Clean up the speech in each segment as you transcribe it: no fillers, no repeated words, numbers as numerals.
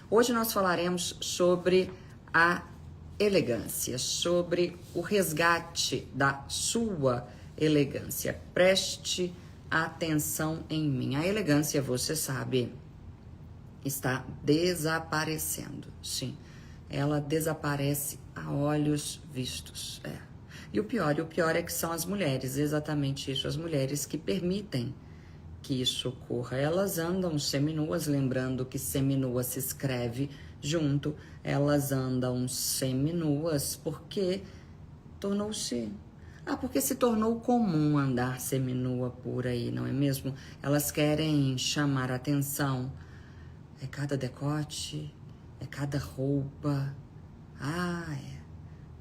Hoje nós falaremos sobre a elegância, sobre o resgate da sua elegância. Preste atenção em mim. A elegância, você sabe, está desaparecendo. Sim, ela desaparece a olhos vistos. E o pior é que são as mulheres, exatamente isso, as mulheres que permitem que isso ocorra. Elas andam seminuas, lembrando que seminua se escreve junto, elas andam seminuas porque porque se tornou comum andar seminua por aí, não é mesmo? Elas querem chamar atenção. É cada decote, é cada roupa. É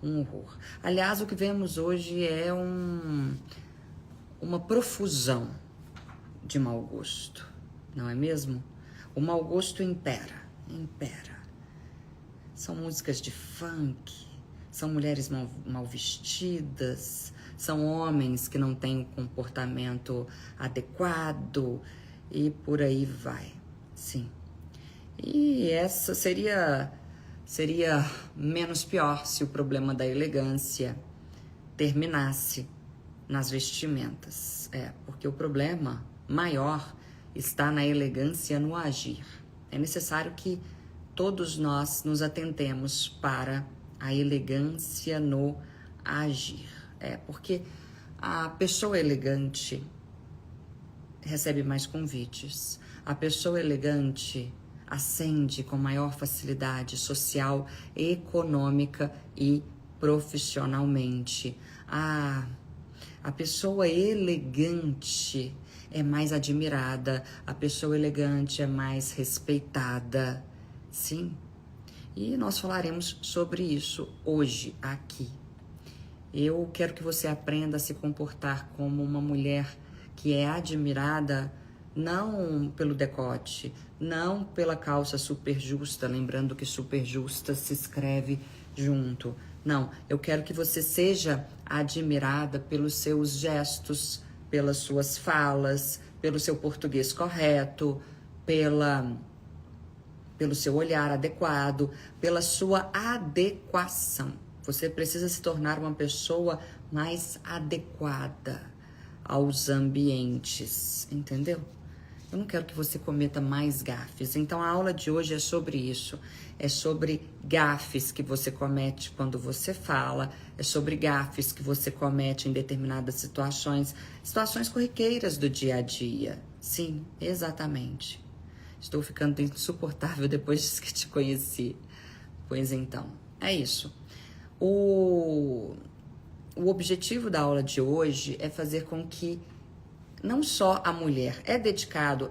um horror. Aliás, o que vemos hoje é uma profusão de mau gosto, não é mesmo? O mau gosto impera. São músicas de funk, são mulheres mal vestidas, são homens que não têm o comportamento adequado e por aí vai, sim. E essa seria menos pior se o problema da elegância terminasse nas vestimentas. Porque o problema maior está na elegância no agir. É necessário que todos nós nos atentemos para a elegância no agir. Porque a pessoa elegante recebe mais convites. A pessoa elegante ascende com maior facilidade social, econômica e profissionalmente. A pessoa elegante é mais admirada, a pessoa elegante é mais respeitada, sim. E nós falaremos sobre isso hoje aqui. Eu quero que você aprenda a se comportar como uma mulher que é admirada não pelo decote, não pela calça super justa, lembrando que super justa se escreve junto. Não, eu quero que você seja admirada pelos seus gestos, pelas suas falas, pelo seu português correto, pelo seu olhar adequado, pela sua adequação. Você precisa se tornar uma pessoa mais adequada aos ambientes, entendeu? Eu não quero que você cometa mais gafes. Então a aula de hoje é sobre isso. É sobre gafes que você comete quando você fala. É sobre gafes que você comete em determinadas situações. Situações corriqueiras do dia a dia. Sim, exatamente. Estou ficando insuportável depois que te conheci. Pois então, é isso. O objetivo da aula de hoje é fazer com que não só a mulher é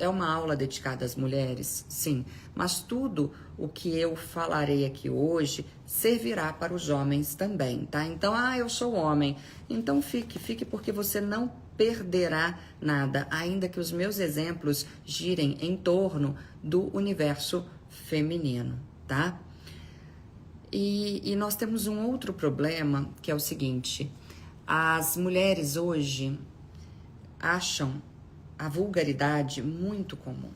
uma aula dedicada às mulheres, sim, mas tudo o que eu falarei aqui hoje servirá para os homens também, tá? Então, eu sou homem, então fique porque você não perderá nada, ainda que os meus exemplos girem em torno do universo feminino, tá? E nós temos um outro problema, que é o seguinte: as mulheres hoje acham a vulgaridade muito comum.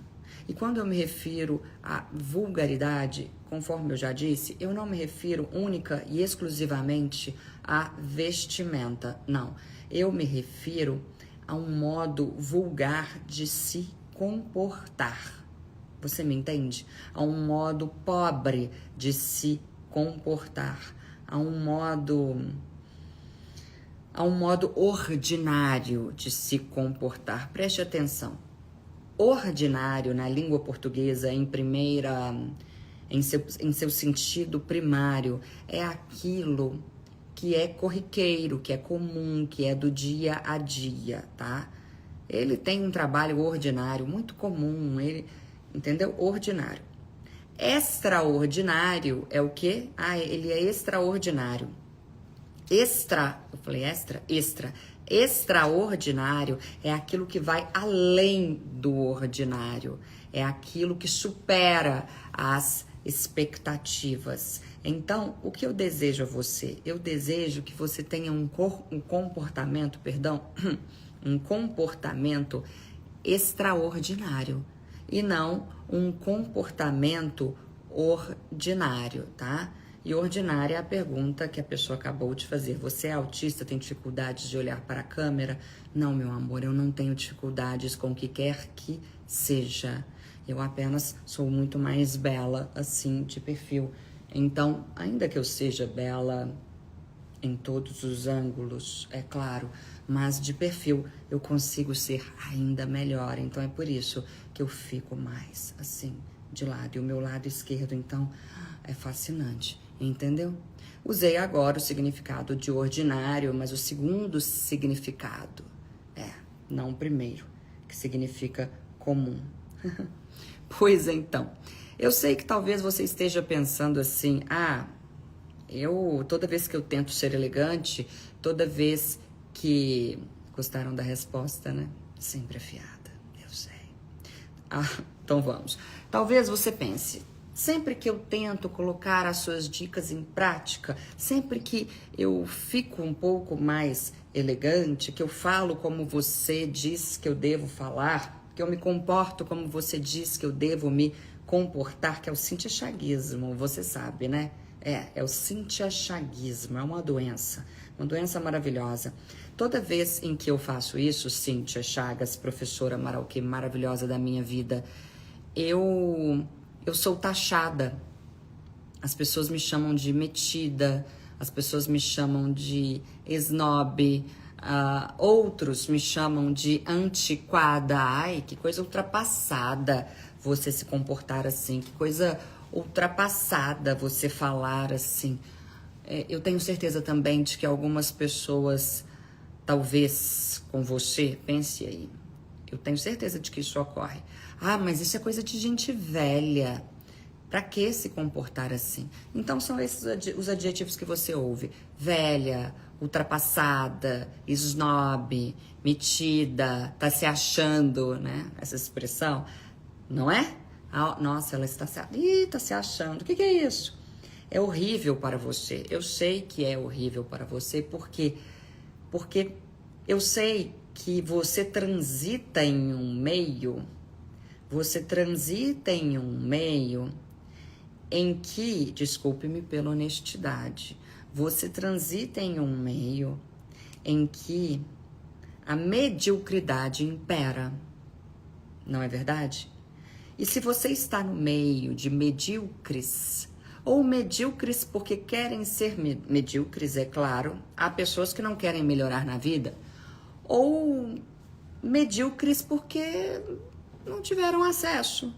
E quando eu me refiro à vulgaridade, conforme eu já disse, eu não me refiro única e exclusivamente à vestimenta, não. Eu me refiro a um modo vulgar de se comportar. Você me entende? A um modo pobre de se comportar, a um modo ordinário de se comportar. Preste atenção. Ordinário, na língua portuguesa, em seu sentido primário, é aquilo que é corriqueiro, que é comum, que é do dia a dia, tá? Ele tem um trabalho ordinário, muito comum, entendeu? Ordinário. Extraordinário é o quê? Ele é extraordinário. Extra. Extraordinário é aquilo que vai além do ordinário. É aquilo que supera as expectativas. Então, o que eu desejo a você? Eu desejo que você tenha um comportamento extraordinário e não um comportamento ordinário, tá? E ordinária é a pergunta que a pessoa acabou de fazer. Você é autista, tem dificuldades de olhar para a câmera? Não, meu amor, eu não tenho dificuldades com o que quer que seja. Eu apenas sou muito mais bela, assim, de perfil. Então, ainda que eu seja bela em todos os ângulos, é claro, mas de perfil eu consigo ser ainda melhor. Então, é por isso que eu fico mais, assim, de lado. E o meu lado esquerdo, então, é fascinante. Entendeu? Usei agora o significado de ordinário, mas o segundo significado não o primeiro, que significa comum. Pois então, eu sei que talvez você esteja pensando assim, toda vez que eu tento ser elegante, toda vez que... Gostaram da resposta, né? Sempre afiada, eu sei. Então vamos. Talvez você pense, sempre que eu tento colocar as suas dicas em prática, sempre que eu fico um pouco mais elegante, que eu falo como você diz que eu devo falar, que eu me comporto como você diz que eu devo me comportar, que é o cintia-chaguismo, você sabe, né? É o cintia-chaguismo, é uma doença maravilhosa. Toda vez em que eu faço isso, Cíntia Chagas, professora maravilhosa da minha vida, eu sou taxada. As pessoas me chamam de metida, as pessoas me chamam de snob, outros me chamam de antiquada. Ai, que coisa ultrapassada você se comportar assim, que coisa ultrapassada você falar assim. Eu tenho certeza também de que algumas pessoas, talvez com você, pense aí, eu tenho certeza de que isso ocorre. Mas isso é coisa de gente velha. Pra que se comportar assim? Então são esses os adjetivos que você ouve. Velha, ultrapassada, snob, metida, tá se achando, né? Essa expressão, não é? Nossa, ela está tá se achando. O que é isso? É horrível para você. Eu sei que é horrível para você porque eu sei que você transita em um meio em que, desculpe-me pela honestidade, você transita em um meio em que a mediocridade impera, não é verdade? E se você está no meio de medíocres, ou medíocres porque querem ser medíocres, é claro, há pessoas que não querem melhorar na vida, ou medíocres porque não tiveram acesso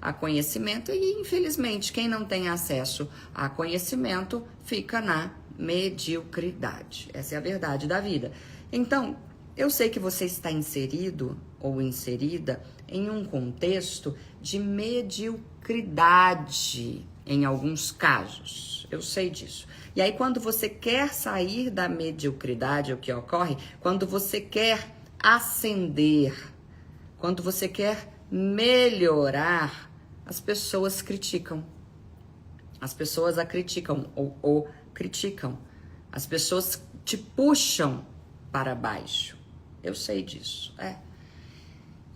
a conhecimento e, infelizmente, quem não tem acesso a conhecimento fica na mediocridade. Essa é a verdade da vida. Então, eu sei que você está inserido ou inserida em um contexto de mediocridade em alguns casos. Eu sei disso. E aí, quando você quer sair da mediocridade, o que ocorre? Quando você quer ascender, quando você quer melhorar, as pessoas criticam. As pessoas a criticam ou criticam. As pessoas te puxam para baixo. Eu sei disso,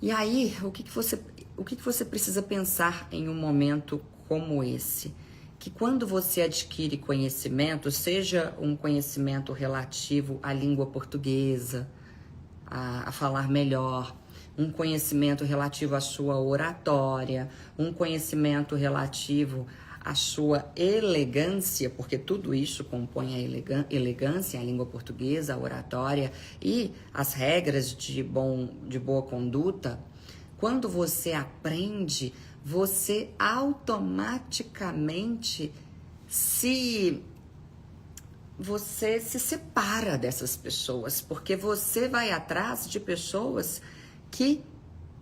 E aí, o que você precisa pensar em um momento como esse? Que quando você adquire conhecimento, seja um conhecimento relativo à língua portuguesa, a falar melhor, um conhecimento relativo à sua oratória, um conhecimento relativo à sua elegância, porque tudo isso compõe a elegância, a língua portuguesa, a oratória e as regras de boa conduta. Quando você aprende, você automaticamente você se separa dessas pessoas, porque você vai atrás de pessoas que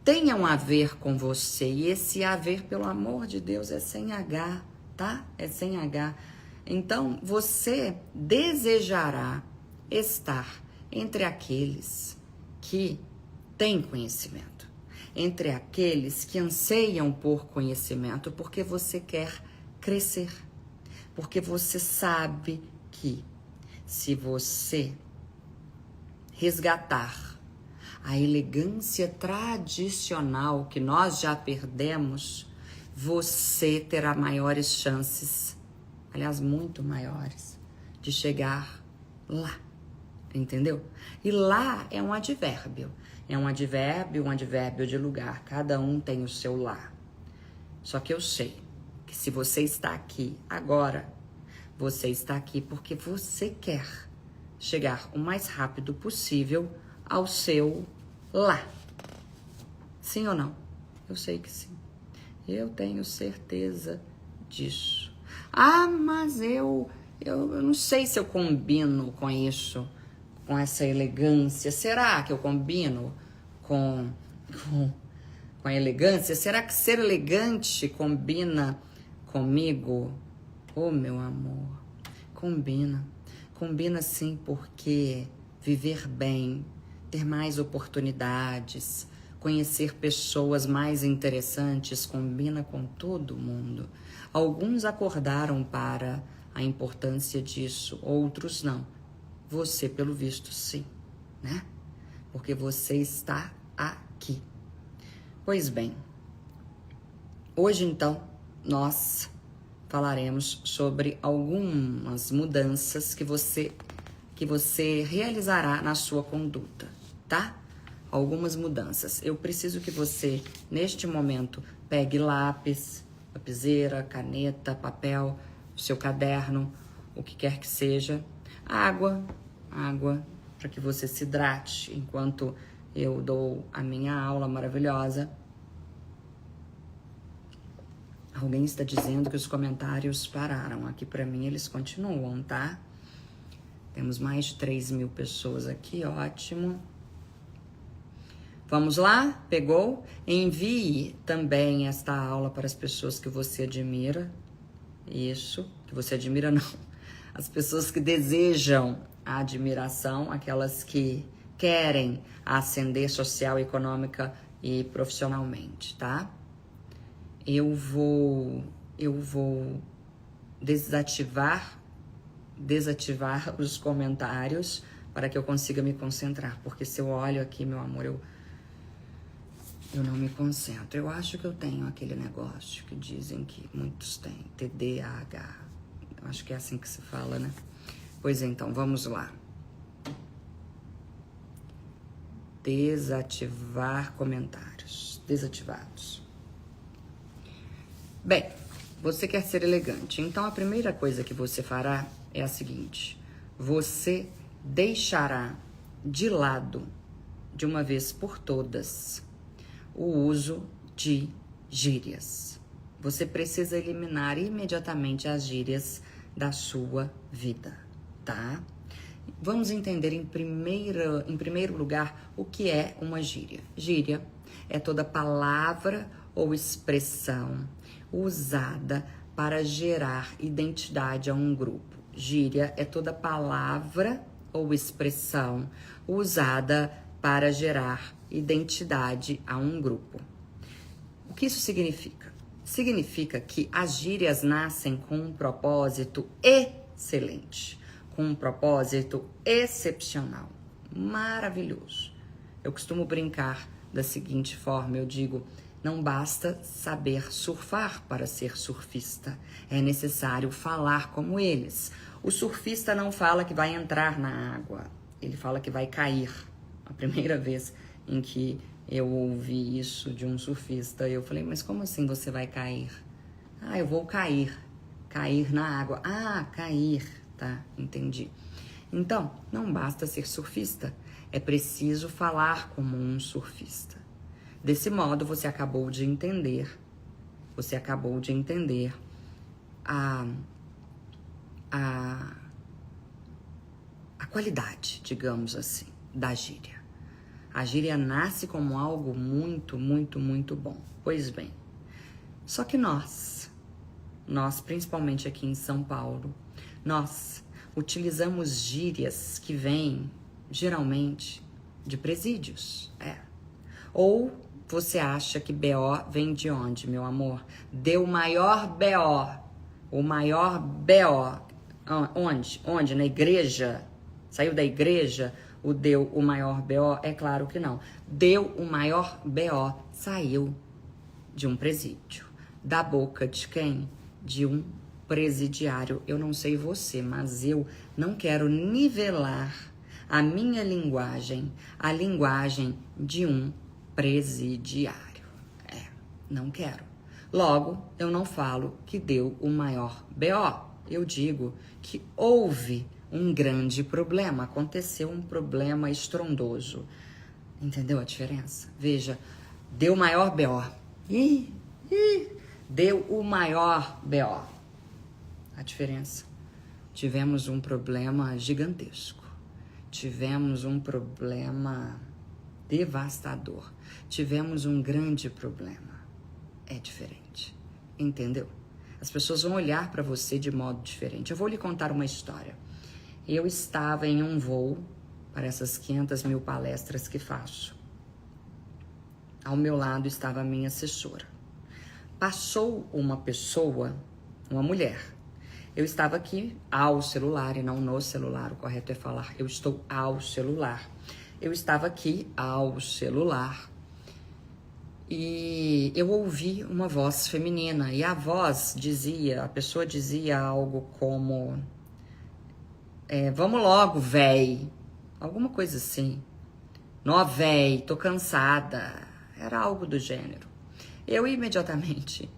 tenham a ver com você. E esse a ver, pelo amor de Deus, é sem H, tá? É sem H. Então, você desejará estar entre aqueles que têm conhecimento, entre aqueles que anseiam por conhecimento, porque você quer crescer, porque você sabe que se você resgatar a elegância tradicional que nós já perdemos, você terá maiores chances, aliás, muito maiores, de chegar lá, entendeu? E lá é um advérbio um advérbio de lugar, cada um tem o seu lá. Só que eu sei que se você está aqui agora, você está aqui porque você quer chegar o mais rápido possível ao seu lá. Sim ou não? Eu sei que sim. Eu tenho certeza disso. Ah, mas eu não sei se eu combino com isso, com essa elegância. Será que eu combino com a elegância? Será que ser elegante combina comigo? Oh, meu amor, combina. Combina sim, porque viver bem, ter mais oportunidades, conhecer pessoas mais interessantes combina com todo mundo. Alguns acordaram para a importância disso, outros não. Você, pelo visto, sim, né? Porque você está aqui. Pois bem, hoje então nós falaremos sobre algumas mudanças que você realizará na sua conduta, tá? Algumas mudanças. Eu preciso que você, neste momento, pegue lápis, lapiseira, caneta, papel, seu caderno, o que quer que seja. Água, para que você se hidrate enquanto eu dou a minha aula maravilhosa. Alguém está dizendo que os comentários pararam. Aqui para mim eles continuam, tá? Temos mais de 3.000 pessoas aqui, ótimo. Vamos lá? Pegou? Envie também esta aula para as pessoas que você admira. Isso, que você admira não. As pessoas que desejam a admiração, aquelas que querem ascender social, econômica e profissionalmente, tá? Eu vou desativar os comentários para que eu consiga me concentrar, porque se eu olho aqui, meu amor, eu não me concentro. Eu acho que eu tenho aquele negócio que dizem que muitos têm, TDAH. Eu acho que é assim que se fala, né? Pois então, vamos lá. Desativar comentários. Desativados. Bem, você quer ser elegante. Então, a primeira coisa que você fará é a seguinte. Você deixará de lado, de uma vez por todas, o uso de gírias. Você precisa eliminar imediatamente as gírias da sua vida, tá? Vamos entender em primeiro lugar o que é uma gíria. Gíria é toda palavra ou expressão usada para gerar identidade a um grupo. Gíria é toda palavra ou expressão usada para gerar identidade a um grupo. O que isso significa? Significa que as gírias nascem com um propósito excelente, com um propósito excepcional, maravilhoso. Eu costumo brincar da seguinte forma, eu digo, não basta saber surfar para ser surfista, é necessário falar como eles. O surfista não fala que vai entrar na água, ele fala que vai cair. A primeira vez em que eu ouvi isso de um surfista, eu falei, mas como assim você vai cair? Ah, eu vou cair. Cair na água. Ah, cair. Tá, entendi. Então, não basta ser surfista, é preciso falar como um surfista. Desse modo, você acabou de entender a qualidade, digamos assim, da gíria. A gíria nasce como algo muito, muito, muito bom. Pois bem, só que nós principalmente aqui em São Paulo, nós utilizamos gírias que vêm, geralmente, de presídios. Ou você acha que BO vem de onde, meu amor? Deu o maior BO. O maior BO. Onde? Onde? Na igreja? Saiu da igreja? Deu o maior BO? É claro que não. Deu o maior BO, saiu de um presídio. da boca de quem? De um presidiário. Eu não sei você, mas eu não quero nivelar a minha linguagem à linguagem de um presidiário. Não quero. Logo, eu não falo que deu o maior BO. Eu digo que houve um grande problema, aconteceu um problema estrondoso. Entendeu a diferença? Veja, deu o maior BO. Deu o maior BO. A diferença. Tivemos um problema gigantesco. Tivemos um problema devastador. Tivemos um grande problema. É diferente. Entendeu? As pessoas vão olhar para você de modo diferente. Eu vou lhe contar uma história. Eu estava em um voo para essas 500 mil palestras que faço. Ao meu lado estava a minha assessora. Passou uma pessoa, uma mulher. Eu estava aqui ao celular e não no celular. O correto é falar eu estou ao celular. Eu estava aqui ao celular e eu ouvi uma voz feminina. E a voz dizia, a pessoa dizia algo como... vamos logo, véi. Alguma coisa assim. Nó, véi, tô cansada. Era algo do gênero. Eu imediatamente,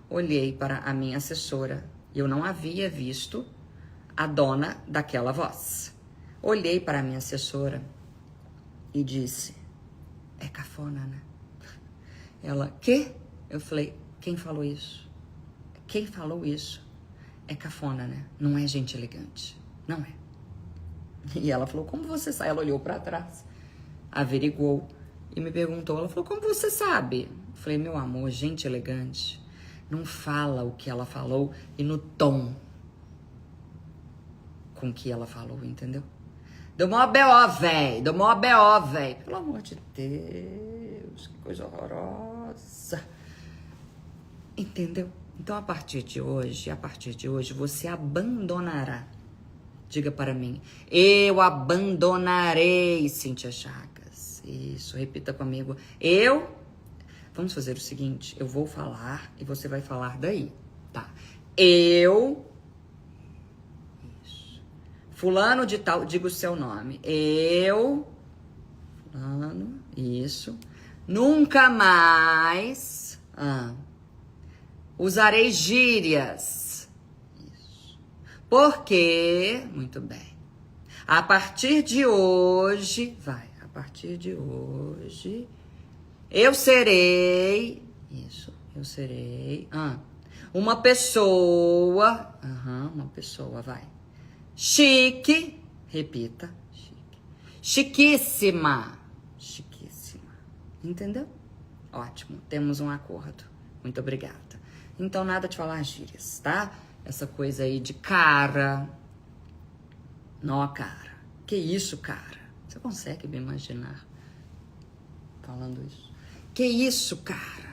olhei para a minha assessora. Eu não havia visto a dona daquela voz. Olhei para a minha assessora e disse, é cafona, né? Ela, quê? Eu falei, quem falou isso? Quem falou isso? É cafona, né? Não é gente elegante. Não é. E ela falou, como você sabe? Ela olhou para trás, averiguou e me perguntou. Ela falou, como você sabe? Eu falei, meu amor, gente elegante não fala o que ela falou e no tom com que ela falou, entendeu? Deu maior B.O., véi. Deu maior B.O., véi. Pelo amor de Deus, que coisa horrorosa. Entendeu? Então, a partir de hoje, você abandonará. Diga para mim, eu abandonarei, Cíntia Chagas. Isso, repita comigo. Vamos fazer o seguinte, eu vou falar e você vai falar daí, tá? Fulano de tal, diga o seu nome. Fulano, isso. Nunca mais usarei gírias. Isso. Porque, muito bem. A partir de hoje, eu serei, uma pessoa, vai. Chique, repita, chiquíssima, entendeu? Ótimo, temos um acordo, muito obrigada. Então, nada de falar gírias, tá? Essa coisa aí de cara, cara, que isso, cara? Você consegue me imaginar falando isso? Que isso, cara?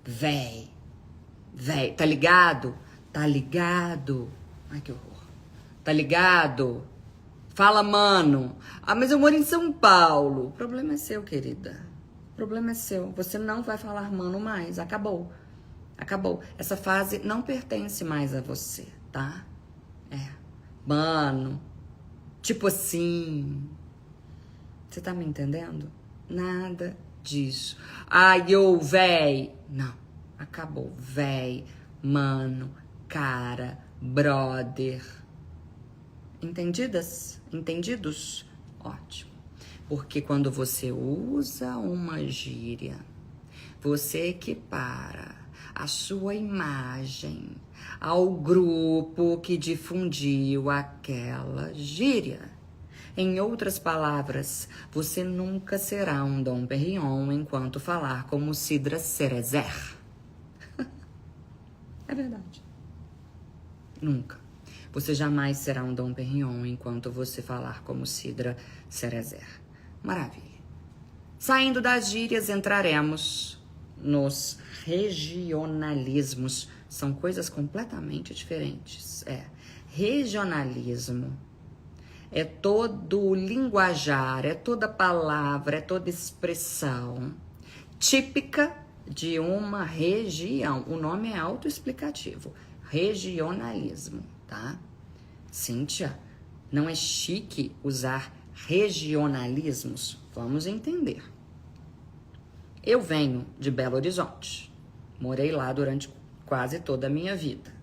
Véi, tá ligado? Ai, que horror. Tá ligado? Fala, mano. Mas eu moro em São Paulo. O problema é seu, querida. O problema é seu. Você não vai falar mano mais. Acabou. Essa fase não pertence mais a você, tá? Mano. Tipo assim. Você tá me entendendo? Nada disso. Ai, véi. Não. Acabou. Véi, mano, cara, brother. Entendidas? Entendidos? Ótimo. Porque quando você usa uma gíria, você equipara a sua imagem ao grupo que difundiu aquela gíria. Em outras palavras, você nunca será um Dom Perignon enquanto falar como Cidra Cerezer. É verdade. Nunca. Você jamais será um Dom Perignon enquanto você falar como Cidra Cerezer. Maravilha. Saindo das gírias, entraremos nos regionalismos. São coisas completamente diferentes. Regionalismo é todo o linguajar, é toda palavra, é toda expressão típica de uma região. O nome é autoexplicativo. Regionalismo, tá? Cíntia, não é chique usar regionalismos? Vamos entender. Eu venho de Belo Horizonte. Morei lá durante quase toda a minha vida.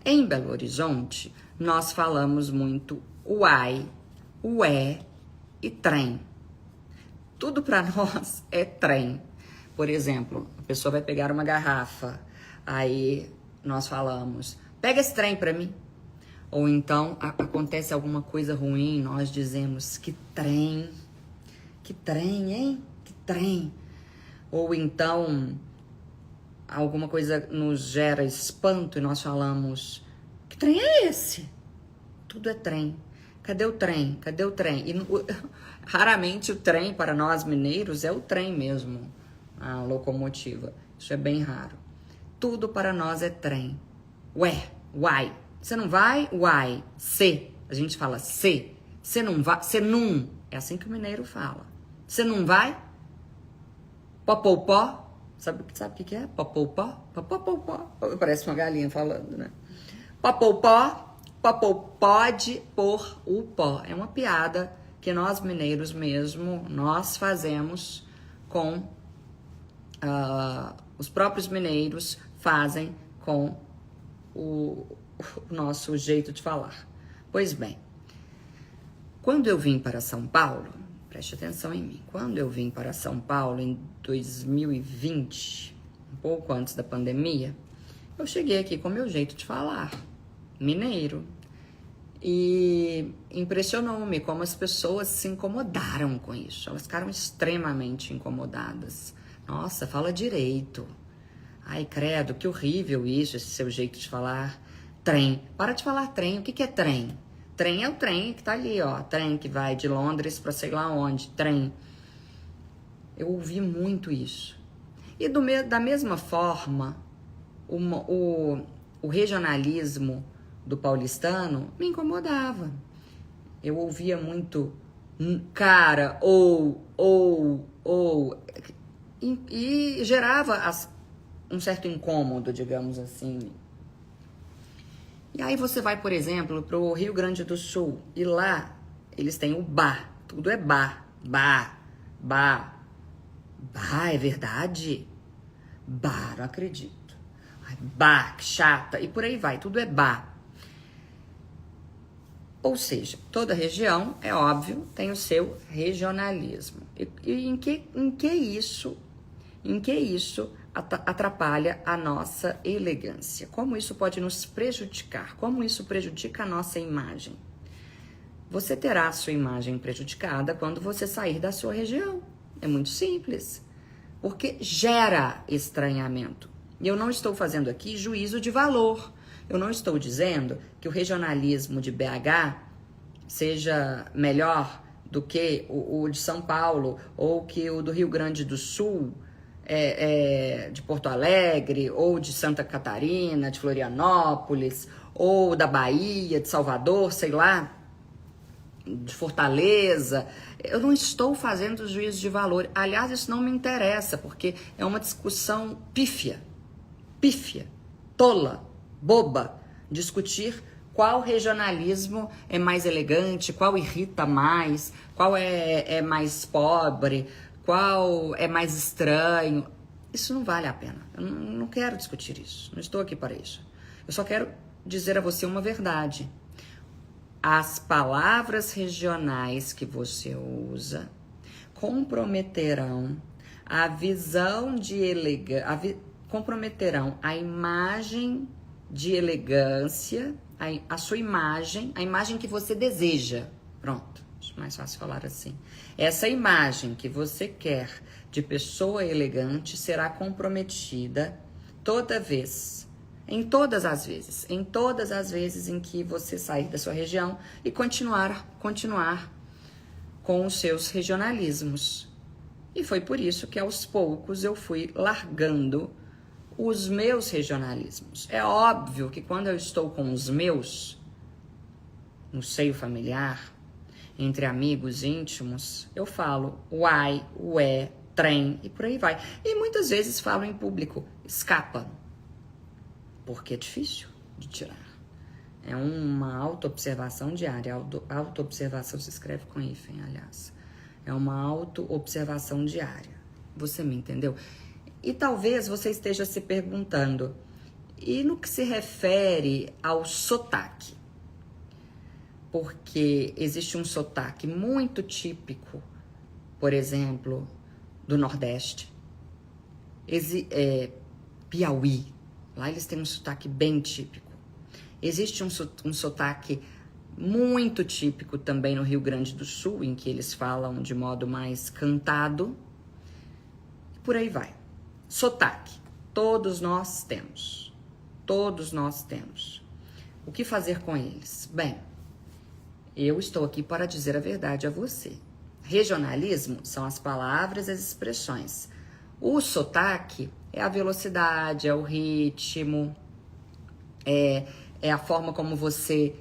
Em Belo Horizonte, nós falamos muito uai, ué e trem. Tudo para nós é trem. Por exemplo, a pessoa vai pegar uma garrafa, aí nós falamos, pega esse trem para mim. Ou então acontece alguma coisa ruim, nós dizemos, que trem, hein? Que trem. Ou então alguma coisa nos gera espanto e nós falamos, que trem é esse? Tudo é trem. Cadê o trem? Cadê o trem? E raramente o trem para nós mineiros é o trem mesmo, a locomotiva. Isso é bem raro. Tudo para nós é trem. Ué, uai. Você não vai? Uai. Se. A gente fala se. Você não vai? Você não. É assim que o mineiro fala. Você não vai? Popopó. Sabe o que é? Popopó? Popopó. Parece uma galinha falando, né? Popopó. Popô pode pôr o pó. É uma piada que nós mineiros mesmo, nós fazemos com... os próprios mineiros fazem com o nosso jeito de falar. Pois bem, quando eu vim para São Paulo, preste atenção em mim, quando eu vim para São Paulo em 2020, um pouco antes da pandemia, eu cheguei aqui com o meu jeito de falar, mineiro, e impressionou-me como as pessoas se incomodaram com isso, elas ficaram extremamente incomodadas. Nossa, fala direito. Ai, credo, que horrível isso, esse seu jeito de falar. Trem. Para de falar trem. O que é trem? Trem é o trem que tá ali, ó. Trem que vai de Londres para sei lá onde. Trem. Eu ouvi muito isso. E da mesma forma, o regionalismo do paulistano me incomodava. Eu ouvia muito cara, ou, e gerava um certo incômodo, digamos assim. E aí você vai, por exemplo, para o Rio Grande do Sul, e lá eles têm o ba, tudo é ba, é verdade? Ba, não acredito. Ai, ba, que chata, e por aí vai, tudo é ba. Ou seja, toda região, é óbvio, tem o seu regionalismo. E em que isso atrapalha a nossa elegância? Como isso pode nos prejudicar? Como isso prejudica a nossa imagem? Você terá a sua imagem prejudicada quando você sair da sua região. É muito simples. Porque gera estranhamento. E eu não estou fazendo aqui juízo de valor. Eu não estou dizendo que o regionalismo de BH seja melhor do que o de São Paulo ou que o do Rio Grande do Sul, de Porto Alegre, ou de Santa Catarina, de Florianópolis, ou da Bahia, de Salvador, sei lá, de Fortaleza. Eu não estou fazendo juízo de valor. Aliás, isso não me interessa, porque é uma discussão pífia, tola, boba, discutir qual regionalismo é mais elegante, qual irrita mais, qual é mais pobre, qual é mais estranho. Isso não vale a pena. Eu não quero discutir isso. Não estou aqui para isso. Eu só quero dizer a você uma verdade. As palavras regionais que você usa comprometerão a visão de elegância, comprometerão a imagem de elegância, a sua imagem, a imagem que você deseja. Pronto, acho mais fácil falar assim. Essa imagem que você quer de pessoa elegante será comprometida toda vez, em todas as vezes em que você sair da sua região e continuar com os seus regionalismos. E foi por isso que aos poucos eu fui largando os meus regionalismos. É óbvio que quando eu estou com os meus, no seio familiar, entre amigos íntimos, eu falo uai, ué, trem, e por aí vai. E muitas vezes falam em público, escapa, porque é difícil de tirar. É uma autoobservação diária. Autoobservação se escreve com hífen, aliás. É uma autoobservação diária. Você me entendeu? E talvez você esteja se perguntando, e no que se refere ao sotaque? Porque existe um sotaque muito típico, por exemplo, do Nordeste. Piauí, lá eles têm um sotaque bem típico. Existe um sotaque muito típico também no Rio Grande do Sul, em que eles falam de modo mais cantado. Por aí vai. Sotaque, todos nós temos. Todos nós temos. O que fazer com eles? Bem, eu estou aqui para dizer a verdade a você. Regionalismo são as palavras e as expressões. O sotaque é a velocidade, é o ritmo, é a forma como você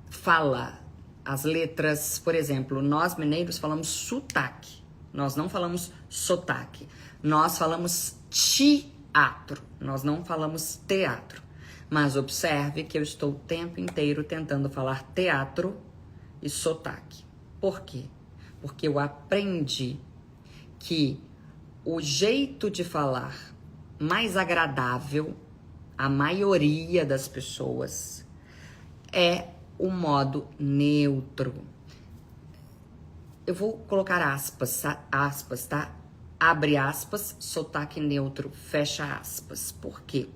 fala as letras. Por exemplo, nós mineiros falamos sotaque, nós não falamos sotaque. Nós falamos teatro, nós não falamos teatro. Mas observe que eu estou o tempo inteiro tentando falar teatro e sotaque. Por quê? Porque eu aprendi que o jeito de falar mais agradável à maioria das pessoas é o modo neutro. Eu vou colocar aspas, tá? Abre aspas, sotaque neutro, fecha aspas. Por quê?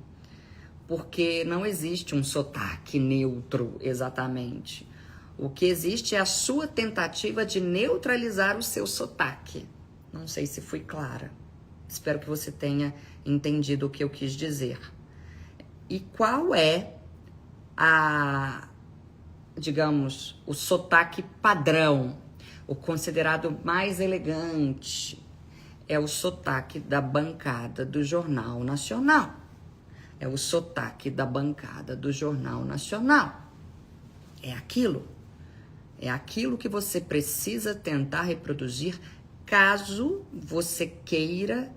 Porque não existe um sotaque neutro exatamente. O que existe é a sua tentativa de neutralizar o seu sotaque. Não sei se fui clara. Espero que você tenha entendido o que eu quis dizer. E qual é digamos, o sotaque padrão, o considerado mais elegante? É o sotaque da bancada do Jornal Nacional. É o sotaque da bancada do Jornal Nacional. É aquilo que você precisa tentar reproduzir caso você queira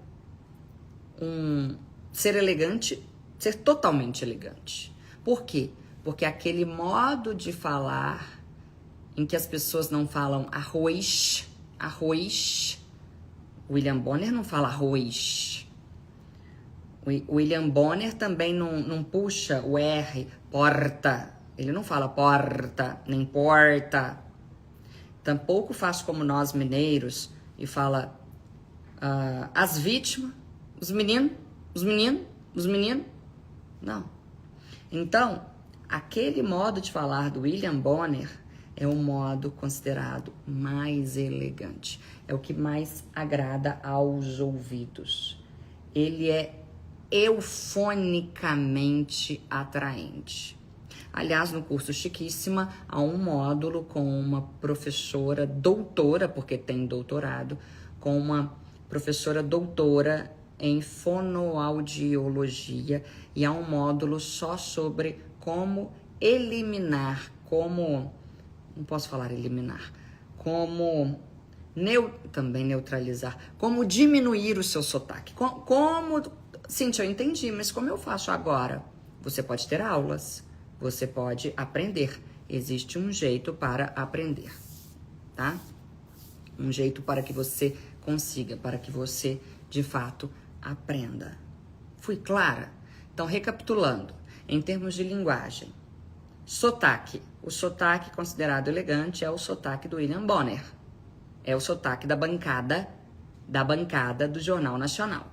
ser elegante, ser totalmente elegante. Por quê? Porque aquele modo de falar em que as pessoas não falam arroz, William Bonner não fala arroz. William Bonner também não puxa o R, porta. Ele não fala porta, nem porta. Tampouco faz como nós mineiros e fala as vítimas, os meninos. Não. Então, aquele modo de falar do William Bonner é o modo considerado mais elegante. É o que mais agrada aos ouvidos. Ele é eufonicamente atraente. Aliás, no curso Chiquíssima, há um módulo com uma professora doutora, porque tem doutorado, com uma professora doutora em fonoaudiologia, e há um módulo só sobre como eliminar, não posso falar eliminar, também neutralizar, como diminuir o seu sotaque. Cíntia, eu entendi, mas como eu faço agora? Você pode ter aulas, você pode aprender. Existe um jeito para aprender, tá? Um jeito para que você consiga, para que você, de fato, aprenda. Fui clara? Então, recapitulando, em termos de linguagem, sotaque. O sotaque considerado elegante é o sotaque do William Bonner. É o sotaque da bancada do Jornal Nacional.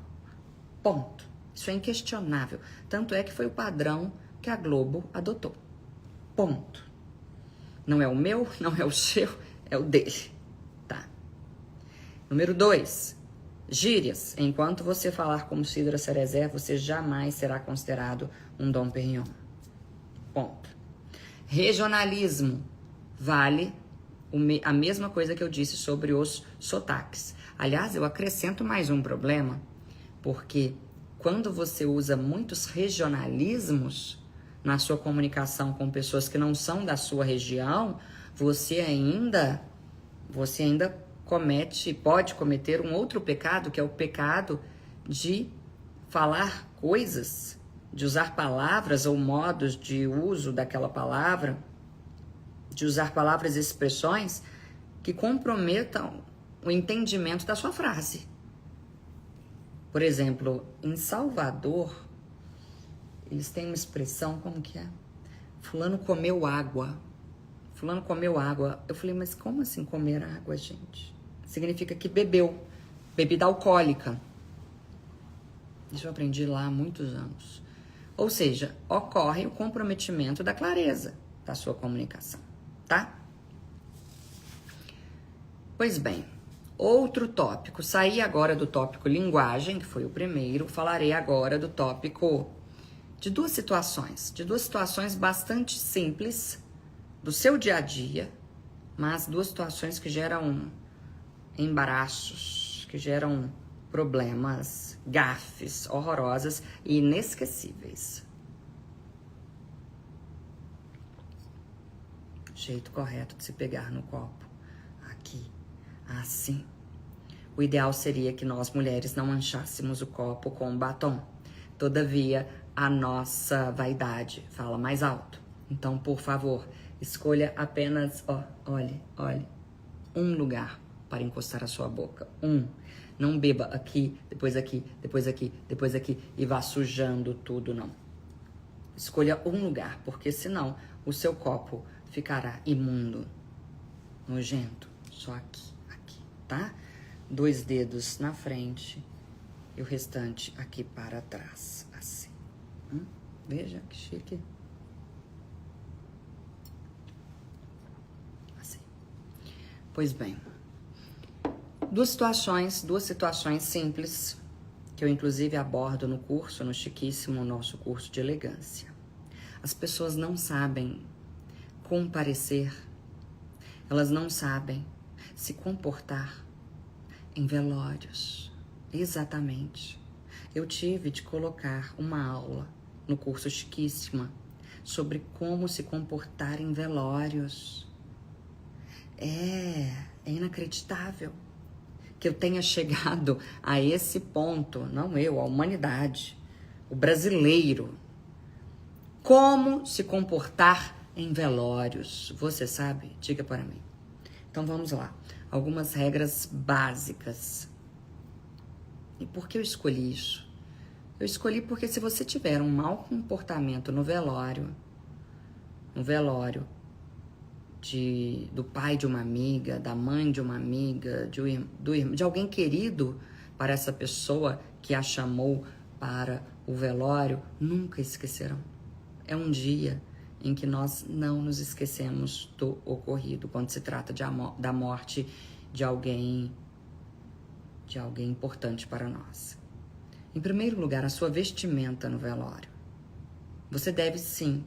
Ponto. Isso é inquestionável. Tanto é que foi o padrão que a Globo adotou. Ponto. Não é o meu, não é o seu, é o dele. Tá. Número 2. Gírias. Enquanto você falar como Cidra Cerezer, você jamais será considerado um Dom Perignon. Ponto. Regionalismo. Vale a mesma coisa que eu disse sobre os sotaques. Aliás, eu acrescento mais um problema, porque quando você usa muitos regionalismos na sua comunicação com pessoas que não são da sua região, você ainda pode cometer um outro pecado, que é o pecado de falar coisas, de usar palavras ou modos de uso daquela palavra, de usar palavras e expressões que comprometam o entendimento da sua frase. Por exemplo, em Salvador, eles têm uma expressão, como que é? Fulano comeu água. Fulano comeu água. Eu falei, mas como assim comer água, gente? Significa que bebeu. Bebida alcoólica. Isso eu aprendi lá há muitos anos. Ou seja, ocorre o comprometimento da clareza da sua comunicação, tá? Pois bem, outro tópico. Saí agora do tópico linguagem, que foi o primeiro. Falarei agora do tópico de duas situações bastante simples do seu dia a dia, mas duas situações que geram embaraços, que geram problemas, gafes horrorosas e inesquecíveis. Jeito correto de se pegar no copo. Aqui, assim. O ideal seria que nós, mulheres, não manchássemos o copo com batom. Todavia, a nossa vaidade fala mais alto. Então, por favor, escolha apenas, olhe, um lugar para encostar a sua boca. Não beba aqui, depois aqui, depois aqui, depois aqui e vá sujando tudo, não. Escolha um lugar, porque senão o seu copo ficará imundo, nojento. Só aqui, tá? 2 dedos na frente e o restante aqui para trás, assim. Veja que chique. Assim. Pois bem, duas situações simples que eu inclusive abordo no curso, no chiquíssimo nosso curso de elegância. As pessoas não sabem comparecer, elas não sabem se comportar em velórios. Exatamente. Eu tive de colocar uma aula no curso chiquíssima sobre como se comportar em velórios. É inacreditável que eu tenha chegado a esse ponto, não eu, a humanidade, o brasileiro. Como se comportar em velórios? Você sabe? Diga para mim. Então vamos lá. Algumas regras básicas. E por que eu escolhi isso? Eu escolhi porque se você tiver um mau comportamento no velório do pai de uma amiga, da mãe de uma amiga, de alguém querido para essa pessoa que a chamou para o velório, nunca esquecerão. É um dia em que nós não nos esquecemos do ocorrido, quando se trata da morte de alguém importante para nós. Em primeiro lugar, a sua vestimenta no velório. Você deve sim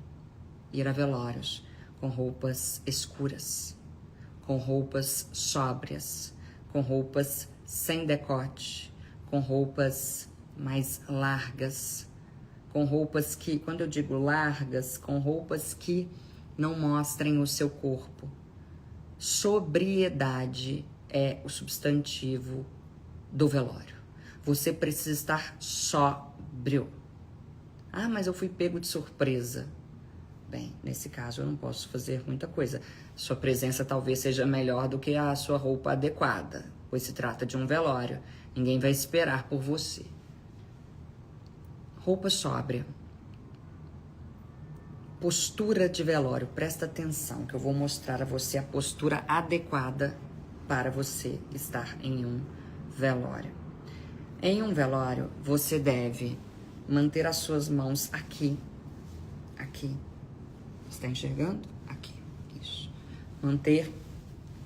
ir a velórios com roupas escuras, com roupas sóbrias, com roupas sem decote, com roupas mais largas, com roupas que, quando eu digo largas, com roupas que não mostrem o seu corpo. Sobriedade é o substantivo do velório. Você precisa estar sóbrio. Ah, mas eu fui pego de surpresa. Bem, nesse caso eu não posso fazer muita coisa. Sua presença talvez seja melhor do que a sua roupa adequada, pois se trata de um velório. Ninguém vai esperar por você. Roupa sóbria. Postura de velório. Presta atenção que eu vou mostrar a você a postura adequada para você estar em um velório. Em um velório, você deve manter as suas mãos aqui. Aqui. Está enxergando? Aqui. Isso. Manter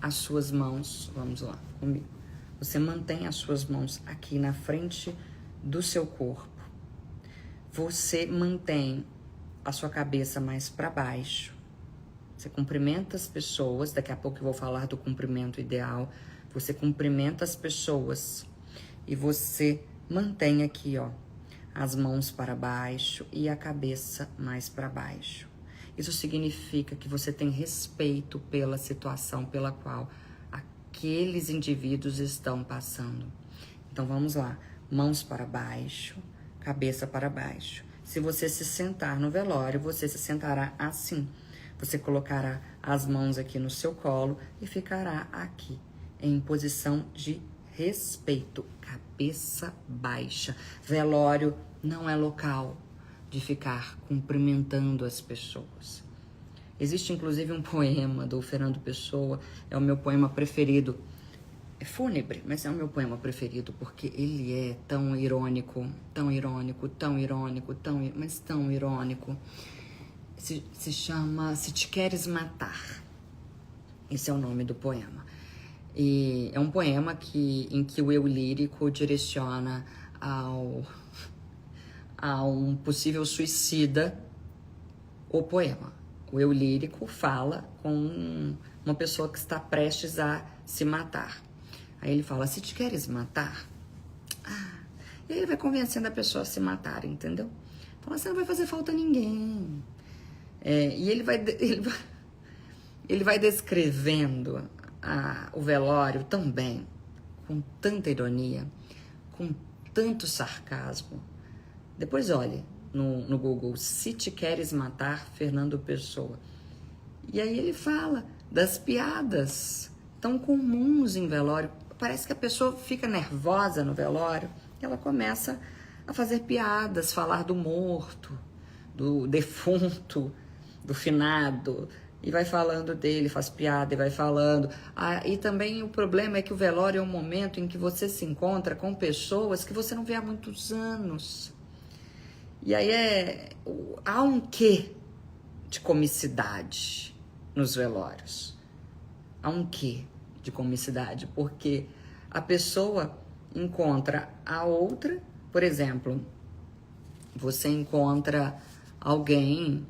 as suas mãos, vamos lá, comigo. Você mantém as suas mãos aqui na frente do seu corpo. Você mantém a sua cabeça mais para baixo. Você cumprimenta as pessoas. Daqui a pouco eu vou falar do cumprimento ideal. Você cumprimenta as pessoas e você mantém aqui, ó, as mãos para baixo e a cabeça mais para baixo. Isso significa que você tem respeito pela situação pela qual aqueles indivíduos estão passando. Então vamos lá, mãos para baixo, cabeça para baixo. Se você se sentar no velório, você se sentará assim. Você colocará as mãos aqui no seu colo e ficará aqui, em posição de respeito, cabeça baixa. Velório não é local de ficar cumprimentando as pessoas. Existe inclusive um poema do Fernando Pessoa, é o meu poema preferido. É fúnebre, mas é o meu poema preferido, porque ele é tão irônico, tão irônico, tão irônico, mas tão irônico. Se chama Se Te Queres Matar. Esse é o nome do poema. E é um poema em que o eu lírico direciona a um possível suicida o poema. O eu lírico fala com uma pessoa que está prestes a se matar. Aí ele fala, se te queres matar... E aí ele vai convencendo a pessoa a se matar, entendeu? Fala, você não vai fazer falta a ninguém. E ele vai descrevendo o velório tão bem, com tanta ironia, com tanto sarcasmo. Depois olhe no Google, Se Te Queres Matar, Fernando Pessoa. E aí ele fala das piadas tão comuns em velório. Parece que a pessoa fica nervosa no velório, e ela começa a fazer piadas, falar do morto, do defunto, do finado, e vai falando dele, faz piada e vai falando. E também o problema é que o velório é um momento em que você se encontra com pessoas que você não vê há muitos anos. E aí há um quê de comicidade nos velórios. Há um quê de comicidade, porque a pessoa encontra a outra, por exemplo, você encontra alguém,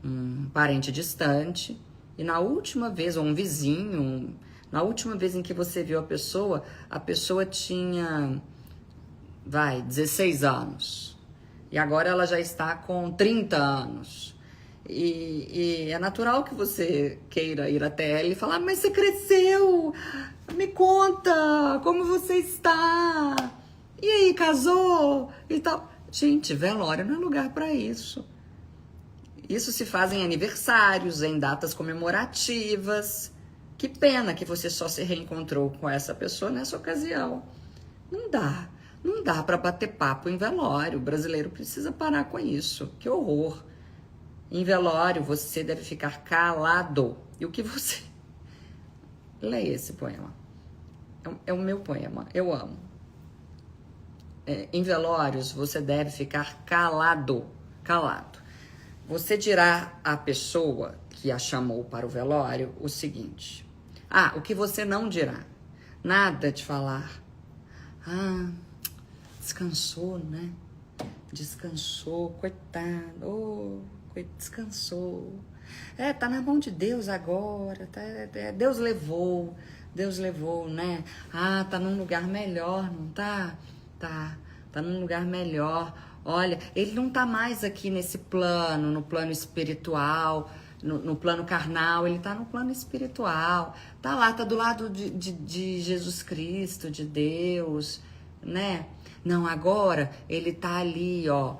um parente distante, e na última vez, ou um vizinho, na última vez em que você viu a pessoa tinha, 16 anos, e agora ela já está com 30 anos. E é natural que você queira ir até ela e falar, mas você cresceu, me conta, como você está? E aí, casou? E tal. Gente, velório não é lugar para isso. Isso se faz em aniversários, em datas comemorativas. Que pena que você só se reencontrou com essa pessoa nessa ocasião. Não dá para bater papo em velório. O brasileiro precisa parar com isso. Que horror. Em velório, você deve ficar calado. E o que você... Leia esse poema. É o meu poema. Eu amo. Em velórios, você deve ficar calado. Você dirá à pessoa que a chamou para o velório o seguinte. O que você não dirá. Nada de falar. Descansou, né? Descansou, coitado. Descansou. Tá na mão de Deus agora. Deus levou, né? Tá num lugar melhor, não tá? Tá num lugar melhor. Olha, ele não tá mais aqui nesse plano, no plano espiritual, no plano carnal, ele tá no plano espiritual. Tá lá, tá do lado de Jesus Cristo, de Deus, né? Não, agora ele tá ali, ó,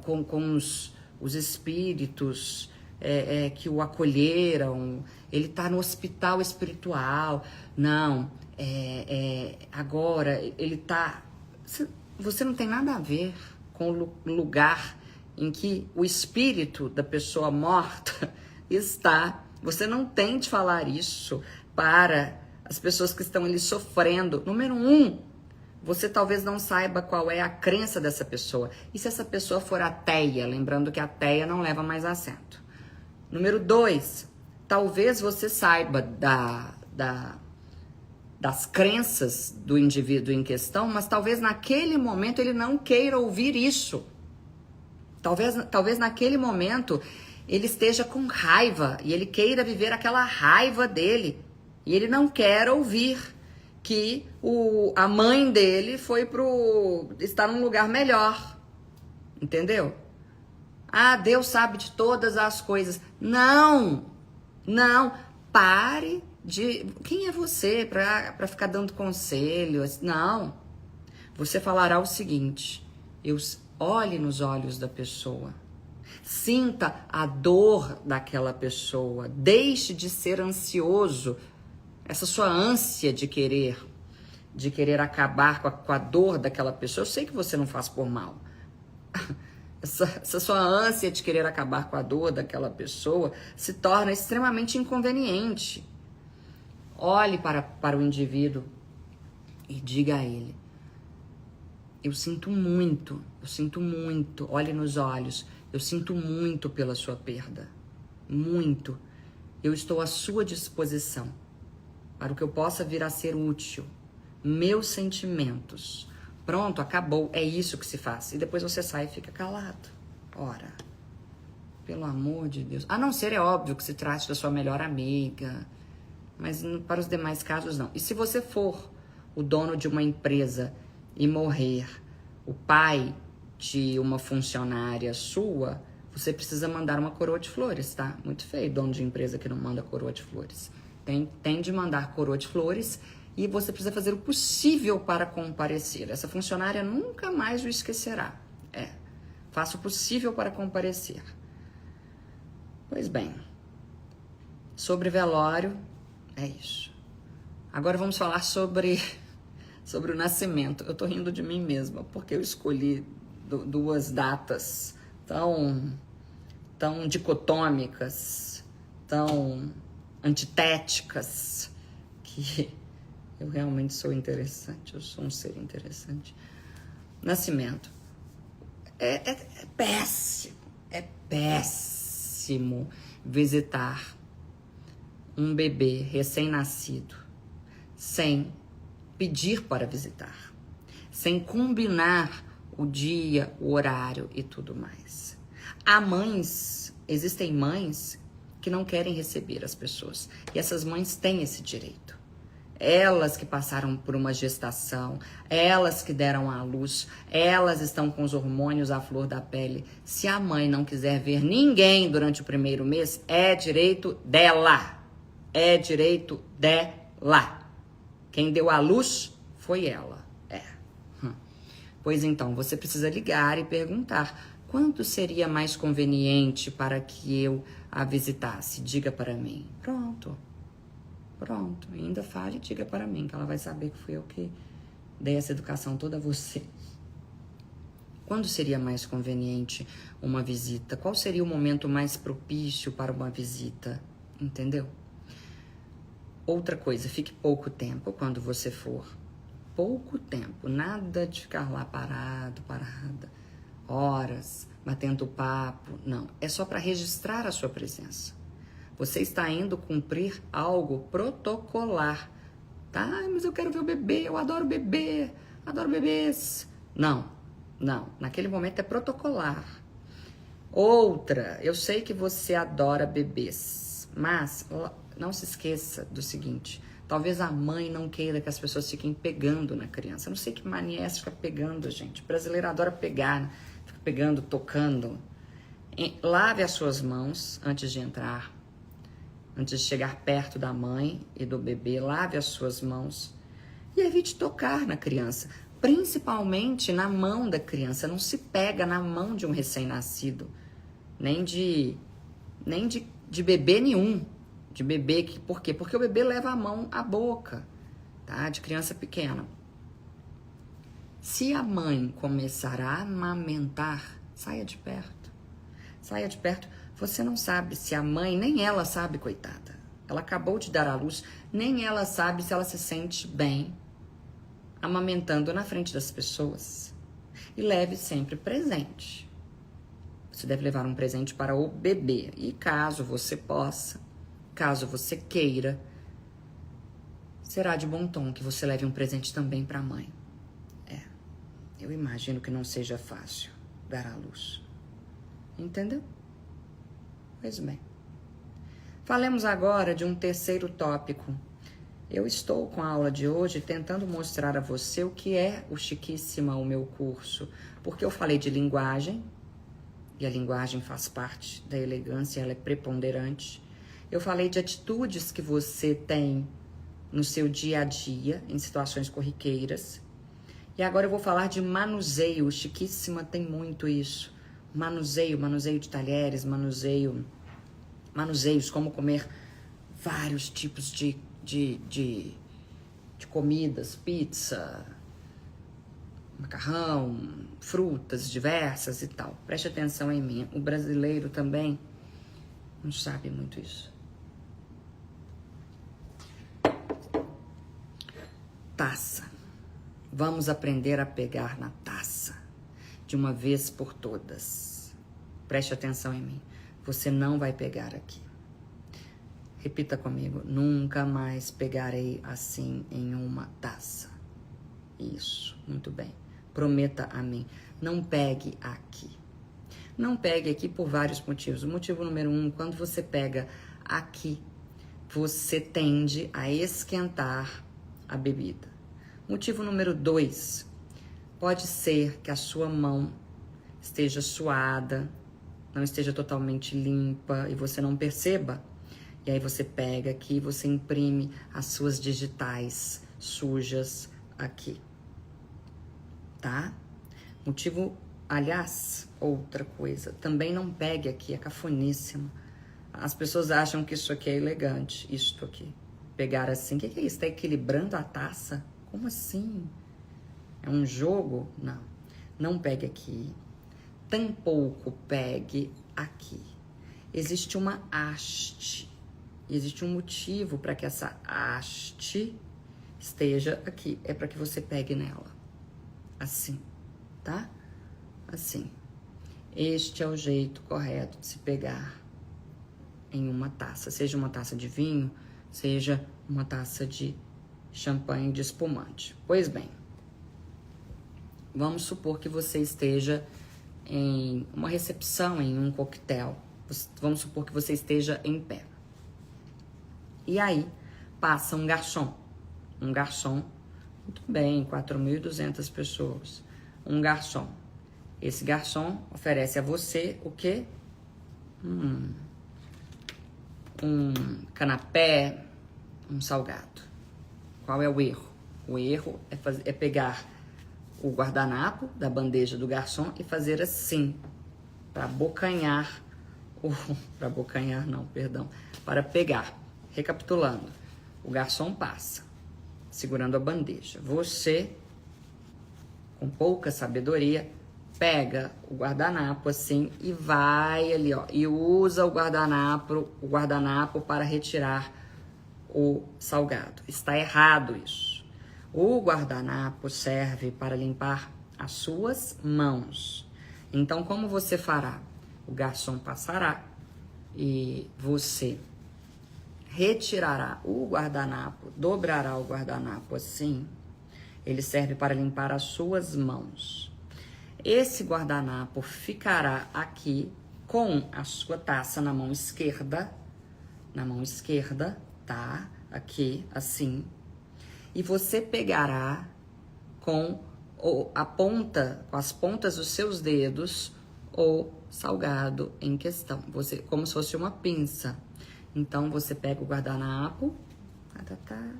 com os espíritos que o acolheram, ele tá no hospital espiritual. Não, agora ele tá... Você não tem nada a ver com o lugar em que o espírito da pessoa morta está. Você não tem de falar isso para as pessoas que estão ali sofrendo. Número 1, você talvez não saiba qual é a crença dessa pessoa. E se essa pessoa for ateia, lembrando que a ateia não leva mais assento. Número 2, talvez você saiba das crenças do indivíduo em questão, mas talvez naquele momento ele não queira ouvir isso. Talvez naquele momento ele esteja com raiva e ele queira viver aquela raiva dele. E ele não quer ouvir que a mãe dele está num lugar melhor. Entendeu? Deus sabe de todas as coisas. Não. Pare quem é você para ficar dando conselhos? Não. Você falará o seguinte: olhe nos olhos da pessoa. Sinta a dor daquela pessoa. Deixe de ser ansioso. Essa sua ânsia de querer acabar com a dor daquela pessoa. Eu sei que você não faz por mal. Essa sua ânsia de querer acabar com a dor daquela pessoa se torna extremamente inconveniente. Olhe para o indivíduo e diga a ele: eu sinto muito, olhe nos olhos, eu sinto muito pela sua perda, muito. Eu estou à sua disposição para o que eu possa vir a ser útil. Meus sentimentos. Pronto, acabou, é isso que se faz. E depois você sai e fica calado. Ora, pelo amor de Deus. A não ser, é óbvio, que se trate da sua melhor amiga, mas para os demais casos não. E se você for o dono de uma empresa e morrer o pai de uma funcionária sua, você precisa mandar uma coroa de flores, tá? Muito feio dono de empresa que não manda coroa de flores. Tem de mandar coroa de flores e você precisa fazer o possível para comparecer. Essa funcionária nunca mais o esquecerá. Faça o possível para comparecer. Pois bem, sobre velório, é isso. Agora vamos falar sobre o nascimento. Eu tô rindo de mim mesma, porque eu escolhi duas datas tão dicotômicas, tão antitéticas, que eu realmente sou interessante, eu sou um ser interessante. Nascimento. É péssimo visitar um bebê recém-nascido sem pedir para visitar, sem combinar o dia, o horário e tudo mais. Existem mães que não querem receber as pessoas, e essas mães têm esse direito. Elas que passaram por uma gestação, elas que deram à luz, elas estão com os hormônios à flor da pele. Se a mãe não quiser ver ninguém durante o primeiro mês, é direito dela. É direito dela. Quem deu à luz foi ela. Pois então, você precisa ligar e perguntar: quando seria mais conveniente para que eu a visitasse? Diga para mim. Pronto. Ainda fale e diga para mim, que ela vai saber que fui eu que dei essa educação toda a você. Quando seria mais conveniente uma visita? Qual seria o momento mais propício para uma visita? Entendeu? Outra coisa, fique pouco tempo quando você for. Pouco tempo, nada de ficar lá parada, horas, batendo papo. Não, é só para registrar a sua presença. Você está indo cumprir algo protocolar. Tá, mas eu quero ver o bebê, eu adoro bebê, adoro bebês. Não, naquele momento é protocolar. Outra, eu sei que você adora bebês, mas não se esqueça do seguinte: talvez a mãe não queira que as pessoas fiquem pegando na criança. Eu não sei que mania é essa de ficar pegando, gente. O brasileiro adora pegar, né? Fica pegando, tocando. Lave as suas mãos antes de entrar. Antes de chegar perto da mãe e do bebê, lave as suas mãos e evite tocar na criança, principalmente na mão da criança. Não se pega na mão de um recém-nascido, nem de bebê nenhum. De bebê, por quê? Porque o bebê leva a mão à boca, tá? De criança pequena. Se a mãe começar a amamentar, saia de perto. Saia de perto. Você não sabe se a mãe, nem ela sabe, coitada. Ela acabou de dar à luz, nem ela sabe se ela se sente bem amamentando na frente das pessoas. E leve sempre presente. Você deve levar um presente para o bebê. E caso você possa, caso você queira, será de bom tom que você leve um presente também para a mãe. Eu imagino que não seja fácil dar à luz. Entendeu? Pois bem. Falemos agora de um terceiro tópico. Eu estou com a aula de hoje tentando mostrar a você o que é o Chiquíssima, o meu curso. Porque eu falei de linguagem, e a linguagem faz parte da elegância, ela é preponderante. Eu falei de atitudes que você tem no seu dia a dia, em situações corriqueiras. E agora eu vou falar de manuseio. Chiquíssima tem muito isso. Manuseio de talheres, manuseios, como comer vários tipos de comidas, pizza, macarrão, frutas diversas e tal. Preste atenção em mim. O brasileiro também não sabe muito isso. Taça. Vamos aprender a pegar na taça, de uma vez por todas. Preste atenção em mim. Você não vai pegar aqui. Repita comigo. Nunca mais pegarei assim em uma taça. Isso, muito bem. Prometa a mim. Não pegue aqui. Não pegue aqui por vários motivos. O motivo número 1, quando você pega aqui, você tende a esquentar a bebida. Motivo número 2, pode ser que a sua mão esteja suada, não esteja totalmente limpa e você não perceba. E aí você pega aqui e você imprime as suas digitais sujas aqui, tá? Motivo, aliás, outra coisa, também não pegue aqui, é cafoníssimo. As pessoas acham que isso aqui é elegante, isto aqui. Pegar assim, o que é isso? Está equilibrando a taça? Como assim? É um jogo? Não. Não pegue aqui. Tampouco pegue aqui. Existe uma haste. Existe um motivo para que essa haste esteja aqui. É para que você pegue nela. Assim, tá? Assim. Este é o jeito correto de se pegar em uma taça. Seja uma taça de vinho, seja uma taça de champanhe de espumante. Pois bem, vamos supor que você esteja em uma recepção, em um coquetel. Vamos supor que você esteja em pé. E aí, passa um garçom. Um garçom, muito bem, 4.200 pessoas. Um garçom. Esse garçom oferece a você o quê? Um canapé, um salgado. Qual é o erro? O erro é pegar o guardanapo da bandeja do garçom e fazer assim, para abocanhar, para pegar. Recapitulando, o garçom passa, segurando a bandeja. Você, com pouca sabedoria, pega o guardanapo assim e vai ali, ó, e usa o guardanapo para retirar o salgado. Está errado isso. O guardanapo serve para limpar as suas mãos. Então, como você fará? O garçom passará e você retirará o guardanapo, dobrará o guardanapo assim. Ele serve para limpar as suas mãos. Esse guardanapo ficará aqui com a sua taça na mão esquerda, tá? Aqui, assim. E você pegará com as pontas dos seus dedos o salgado em questão. Como se fosse uma pinça. Então, você pega o guardanapo,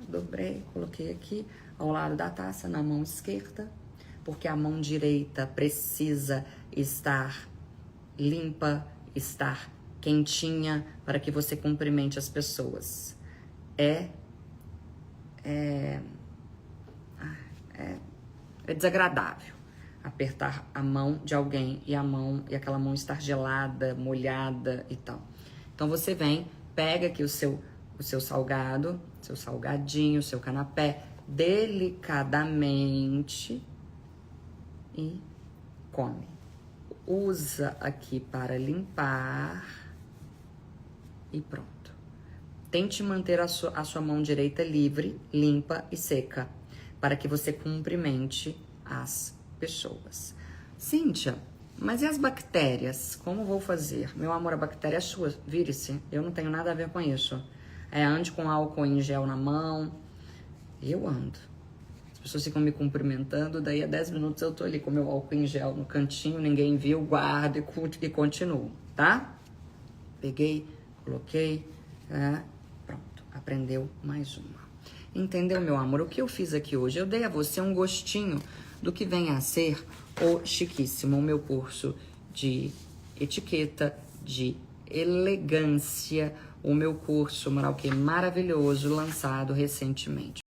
dobrei, coloquei aqui ao lado da taça, na mão esquerda, porque a mão direita precisa estar limpa, estar quentinha, para que você cumprimente as pessoas. É desagradável apertar a mão de alguém e aquela mão estar gelada, molhada e tal. Então você vem, pega aqui o seu salgado, seu salgadinho, seu canapé, delicadamente e come. Usa aqui para limpar e pronto. Tente manter a sua mão direita livre, limpa e seca, para que você cumprimente as pessoas. Cíntia, mas e as bactérias? Como vou fazer? Meu amor, a bactéria é sua, vire-se. Eu não tenho nada a ver com isso. Ande com álcool em gel na mão. Eu ando. As pessoas ficam me cumprimentando, daí a 10 minutos eu tô ali com meu álcool em gel no cantinho, ninguém viu, guardo e continuo, tá? Peguei, coloquei, Pronto, aprendeu mais uma. Entendeu, meu amor? O que eu fiz aqui hoje? Eu dei a você um gostinho do que vem a ser o Chiquíssimo, o meu curso de etiqueta, de elegância, o meu curso Moral Que maravilhoso, lançado recentemente.